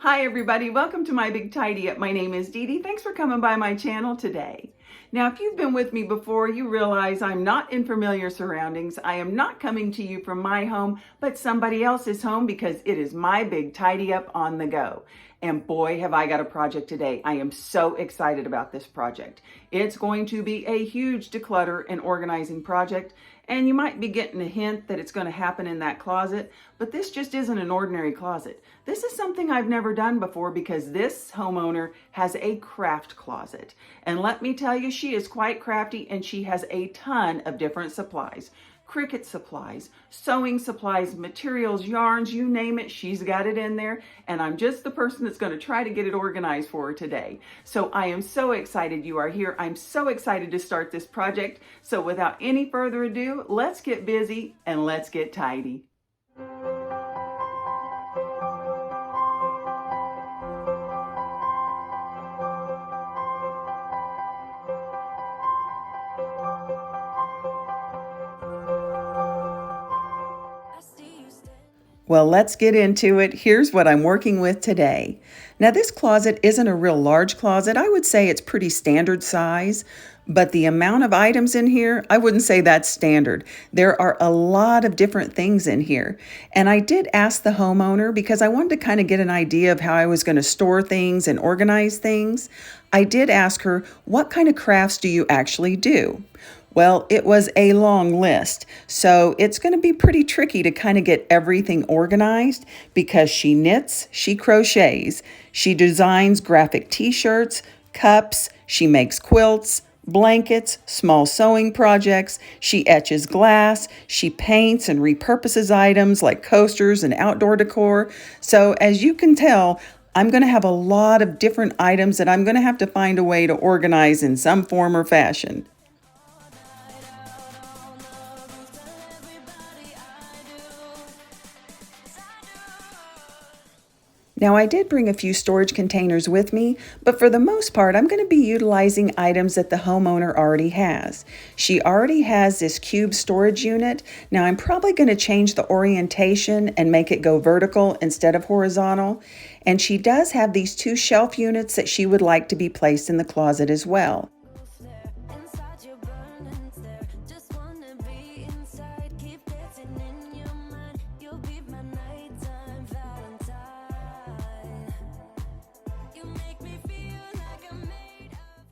Hi everybody, welcome to my big tidy up. My name is Dee Dee. Thanks for coming by my channel today. Now, if you've been with me before, you realize I'm not in familiar surroundings. I am not coming to you from my home, but somebody else's home because it is my big tidy up on the go. And boy, have I got a project today. I am so excited about this project. It's going to be a huge declutter and organizing project. And you might be getting a hint that it's going to happen in that closet, but this just isn't an ordinary closet. This is something I've never done before because this homeowner has a craft closet. And let me tell you, she is quite crafty and she has a ton of different supplies. Cricut supplies, sewing supplies, materials, yarns, you name it, she's got it in there. And I'm just the person that's going to try to get it organized for her today. So I am so excited you are here. I'm so excited to start this project. So without any further ado, let's get busy and let's get tidy. Well, let's get into it. Here's what I'm working with today. Now, this closet isn't a real large closet. I would say it's pretty standard size, but the amount of items in here, I wouldn't say that's standard. There are a lot of different things in here. And I did ask the homeowner because I wanted to kind of get an idea of how I was going to store things and organize things. I did ask her, what kind of crafts do you actually do? Well, it was a long list, so it's going to be pretty tricky to kind of get everything organized because she knits, she crochets, she designs graphic t-shirts, cups, she makes quilts, blankets, small sewing projects, she etches glass, she paints and repurposes items like coasters and outdoor decor. So as you can tell, I'm going to have a lot of different items that I'm going to have to find a way to organize in some form or fashion. Now, I did bring a few storage containers with me, but for the most part, I'm going to be utilizing items that the homeowner already has. She already has this cube storage unit. Now, I'm probably going to change the orientation and make it go vertical instead of horizontal. And she does have these two shelf units that she would like to be placed in the closet as well.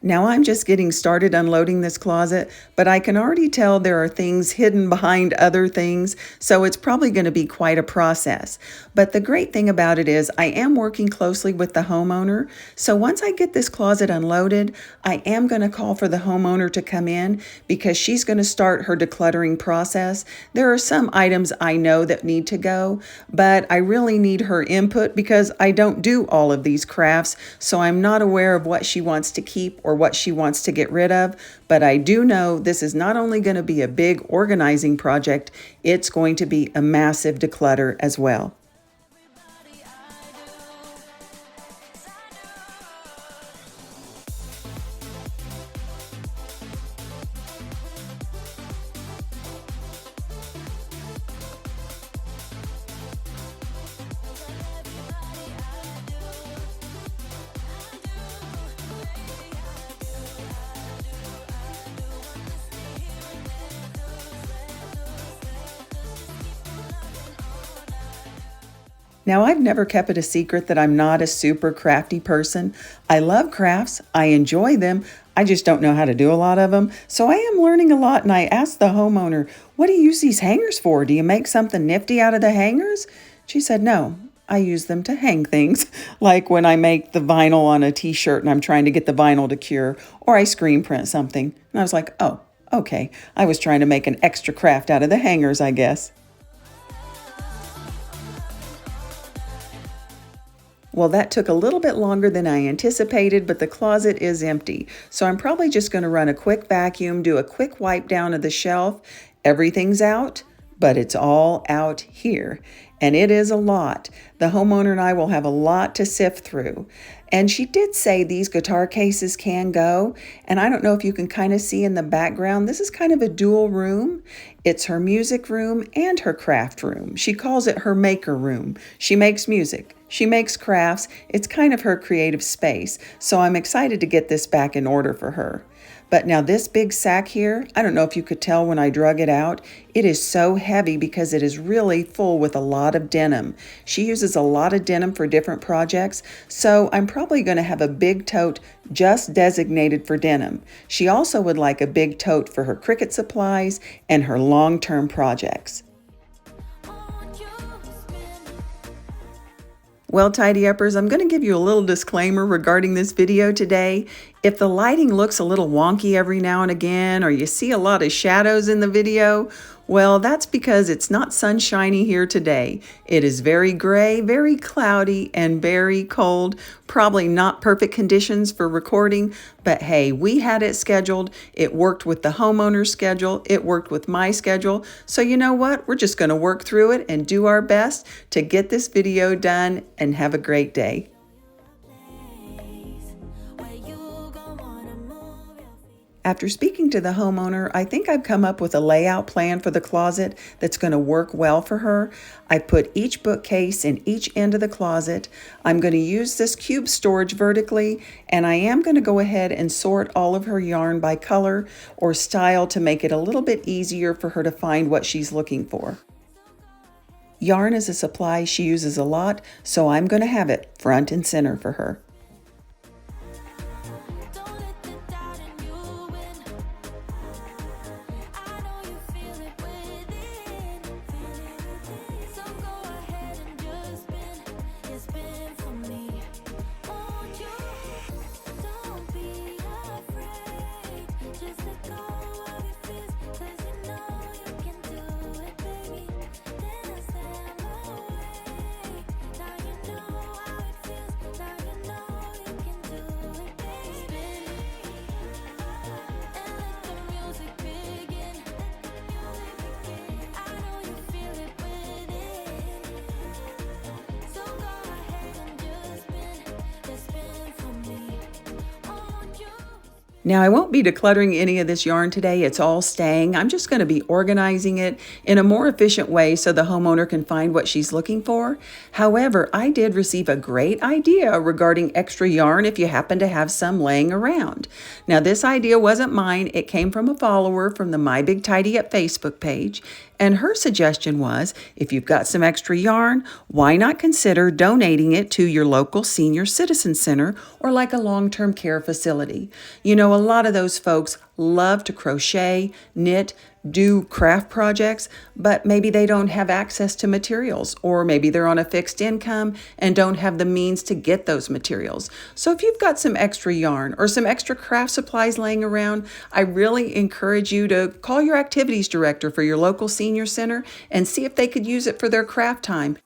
Now I'm just getting started unloading this closet, but I can already tell there are things hidden behind other things, so it's probably going to be quite a process. But the great thing about it is I am working closely with the homeowner, so once I get this closet unloaded, I am going to call for the homeowner to come in because she's going to start her decluttering process. There are some items I know that need to go, but I really need her input because I don't do all of these crafts, so I'm not aware of what she wants to keep or what she wants to get rid of, but I do know this is not only going to be a big organizing project, it's going to be a massive declutter as well. Now, I've never kept it a secret that I'm not a super crafty person. I love crafts. I enjoy them. I just don't know how to do a lot of them. So I am learning a lot, and I asked the homeowner, what do you use these hangers for? Do you make something nifty out of the hangers? She said, no, I use them to hang things, like when I make the vinyl on a t-shirt and I'm trying to get the vinyl to cure, or I screen print something. And I was like, oh, okay. I was trying to make an extra craft out of the hangers, I guess. Well, that took a little bit longer than I anticipated, but the closet is empty. So I'm probably just going to run a quick vacuum, do a quick wipe down of the shelf. Everything's out, but it's all out here. and it is a lot. The homeowner and I will have a lot to sift through. And she did say these guitar cases can go, and I don't know if you can kind of see in the background, this is kind of a dual room. It's her music room and her craft room. She calls it her maker room. She makes music. She makes crafts. It's kind of her creative space. So I'm excited to get this back in order for her. But now this big sack here, I don't know if you could tell when I drug it out, it is so heavy because it is really full with a lot of denim. She uses a lot of denim for different projects, so I'm probably going to have a big tote just designated for denim. She also would like a big tote for her Cricut supplies and her long-term projects. Well, Tidy Uppers, I'm going to give you a little disclaimer regarding this video today. If the lighting looks a little wonky every now and again, or you see a lot of shadows in the video, well, that's because it's not sunshiny here today. It is very gray, very cloudy, and very cold. Probably not perfect conditions for recording, but hey, we had it scheduled. It worked with the homeowner's schedule. It worked with my schedule. So you know what? We're just going to work through it and do our best to get this video done and have a great day. After speaking to the homeowner, I think I've come up with a layout plan for the closet that's going to work well for her. I put each bookcase in each end of the closet. I'm going to use this cube storage vertically, and I am going to go ahead and sort all of her yarn by color or style to make it a little bit easier for her to find what she's looking for. Yarn is a supply she uses a lot, so I'm going to have it front and center for her. Now, I won't be decluttering any of this yarn today. It's all staying. I'm just going to be organizing it in a more efficient way so the homeowner can find what she's looking for. However, I did receive a great idea regarding extra yarn if you happen to have some laying around. Now, this idea wasn't mine. It came from a follower from the My Big Tidy Up Facebook page. And her suggestion was, if you've got some extra yarn, why not consider donating it to your local senior citizen center or like a long-term care facility? You know, a lot of those folks love to crochet, knit, do craft projects, but maybe they don't have access to materials, or maybe they're on a fixed income and don't have the means to get those materials. So if you've got some extra yarn or some extra craft supplies laying around, I really encourage you to call your activities director for your local senior center and see if they could use it for their craft time.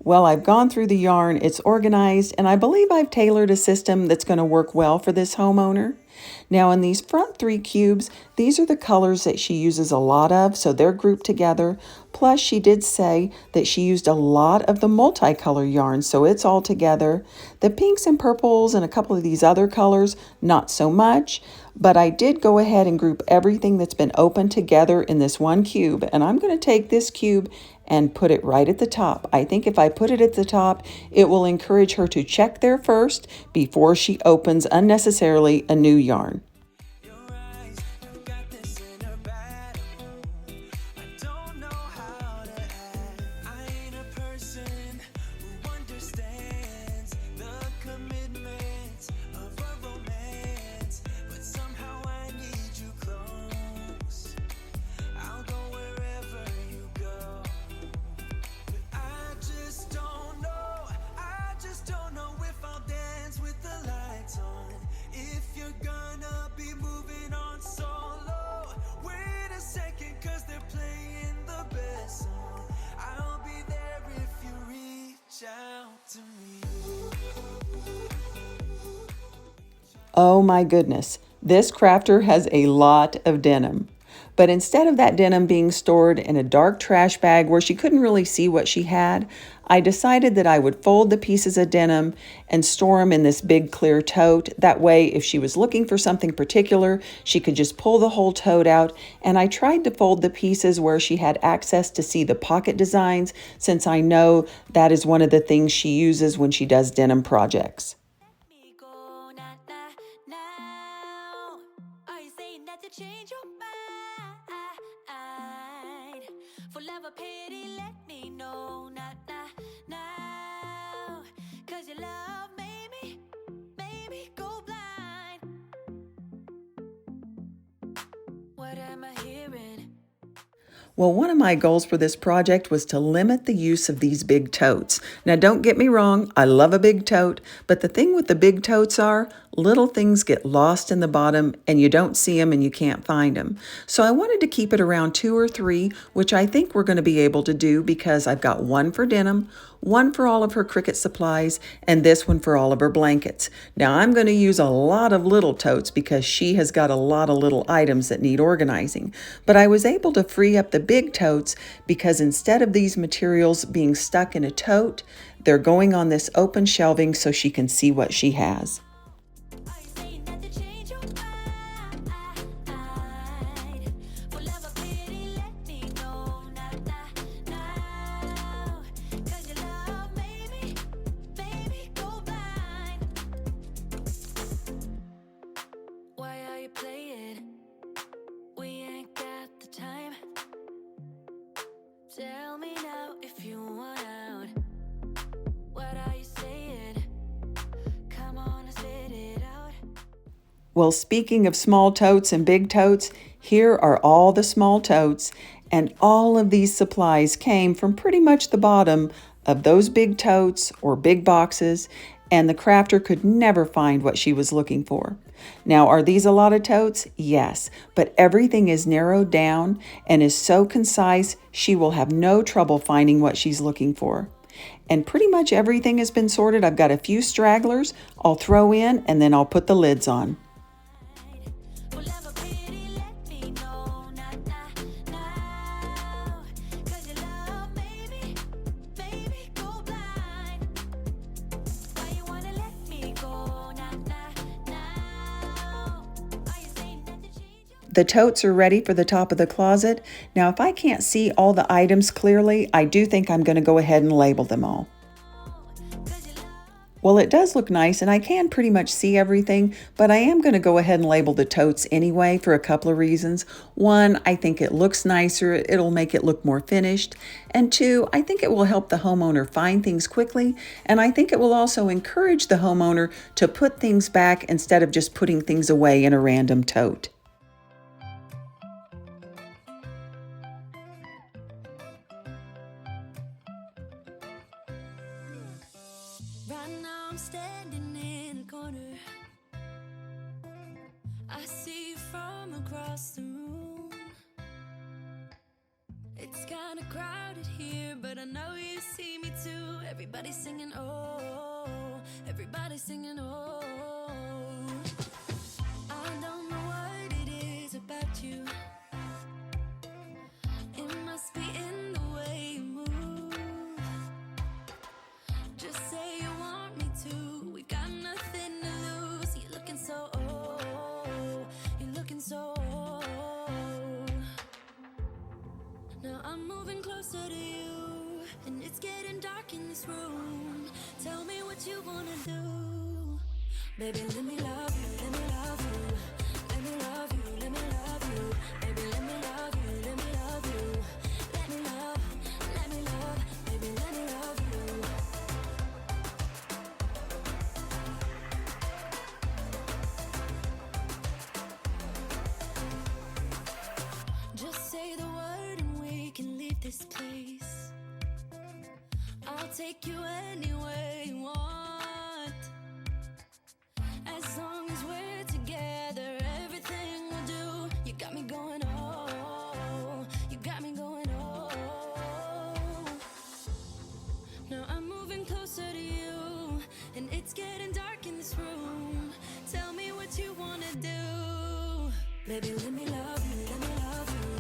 Well, I've gone through the yarn, it's organized, and I believe I've tailored a system that's going to work well for this homeowner. Now, in these front 3 cubes, these are the colors that she uses a lot of, so they're grouped together. Plus, she did say that she used a lot of the multicolor yarn, so it's all together. The pinks and purples and a couple of these other colors, not so much. But I did go ahead and group everything that's been opened together in this one cube. And I'm going to take this cube and put it right at the top. I think if I put it at the top, it will encourage her to check there first before she opens unnecessarily a new yarn. Oh my goodness, this crafter has a lot of denim. But instead of that denim being stored in a dark trash bag where she couldn't really see what she had, I decided that I would fold the pieces of denim and store them in this big clear tote. That way, if she was looking for something particular, she could just pull the whole tote out. And I tried to fold the pieces where she had access to see the pocket designs, since I know that is one of the things she uses when she does denim projects. Change your mind. For love or pity, let me know. Not now. Cause your love made me go blind. What am I hearing? Well, one of my goals for this project was to limit the use of these big totes. Now, don't get me wrong, I love a big tote, but the thing with the big totes are little things get lost in the bottom and you don't see them and you can't find them. So I wanted to keep it around 2 or 3, which I think we're going to be able to do because I've got one for denim, one for all of her Cricut supplies, and this one for all of her blankets. Now I'm going to use a lot of little totes because she has got a lot of little items that need organizing. But I was able to free up the big totes because instead of these materials being stuck in a tote, they're going on this open shelving so she can see what she has. Tell me now if you want out. What are you saying? Come on and spit it out. Well, speaking of small totes and big totes, here are all the small totes, and all of these supplies came from pretty much the bottom of those big totes or big boxes, and the crafter could never find what she was looking for. Now, are these a lot of totes? Yes, but everything is narrowed down and is so concise she will have no trouble finding what she's looking for. And pretty much everything has been sorted. I've got a few stragglers I'll throw in and then I'll put the lids on. The totes are ready for the top of the closet. Now, if I can't see all the items clearly, I do think I'm going to go ahead and label them all. Well, it does look nice and I can pretty much see everything, but I am going to go ahead and label the totes anyway for a couple of reasons. One, I think it looks nicer. It'll make it look more finished. And two, I think it will help the homeowner find things quickly. And I think it will also encourage the homeowner to put things back instead of just putting things away in a random tote. Right now I'm standing in the corner. I see you from across the room. It's kinda crowded here, but I know you see me too. Everybody's singing oh, everybody's singing oh. I don't know what it is about you. It must be in the way you move. Just say you want me to. We got nothing to lose. You're looking so old. You're looking so old. Now I'm moving closer to you, and it's getting dark in this room. Tell me what you wanna do. Baby, let me love you, let me love you. Let me love you, let me love you. Baby, let me love you, let me love you. Let me love, baby, let me love you. Just say the word and we can leave this place. I'll take you anywhere you want. As long as we're together, everything we'll do. You got me going oh, you got me going oh. Now I'm moving closer to you, and it's getting dark in this room. Tell me what you wanna do. Baby, let me love you, let me love you.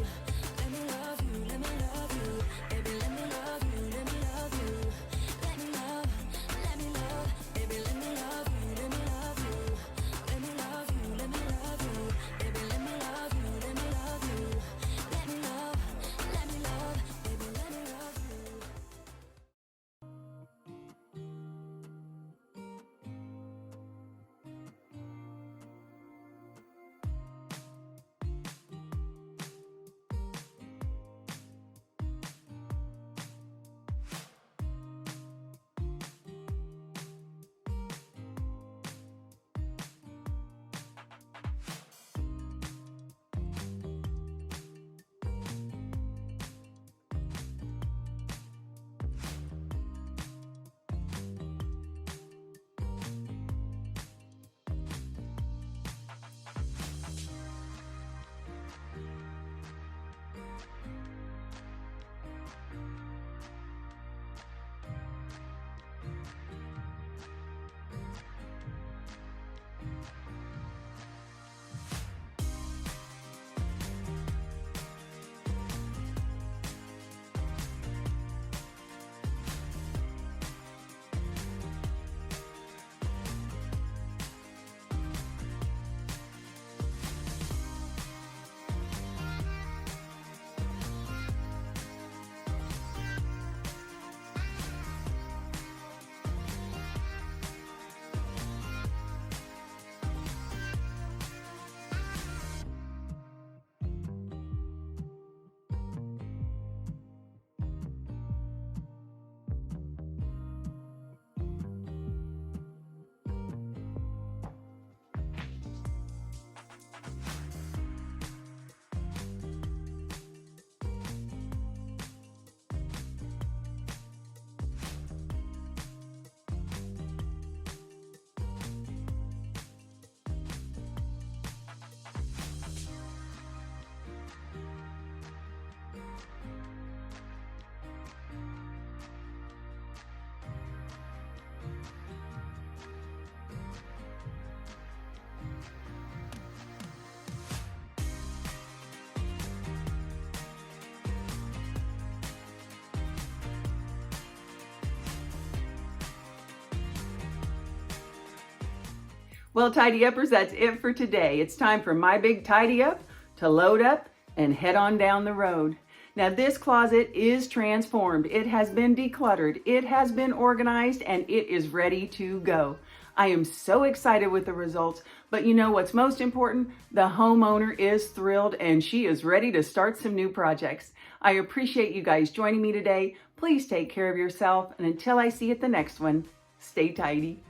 Well, Tidy Uppers, that's it for today. It's time for my big tidy up to load up and head on down the road. Now, this closet is transformed. It has been decluttered. It has been organized, and it is ready to go. I am so excited with the results, but you know what's most important? The homeowner is thrilled, and she is ready to start some new projects. I appreciate you guys joining me today. Please take care of yourself, and until I see you at the next one, stay tidy.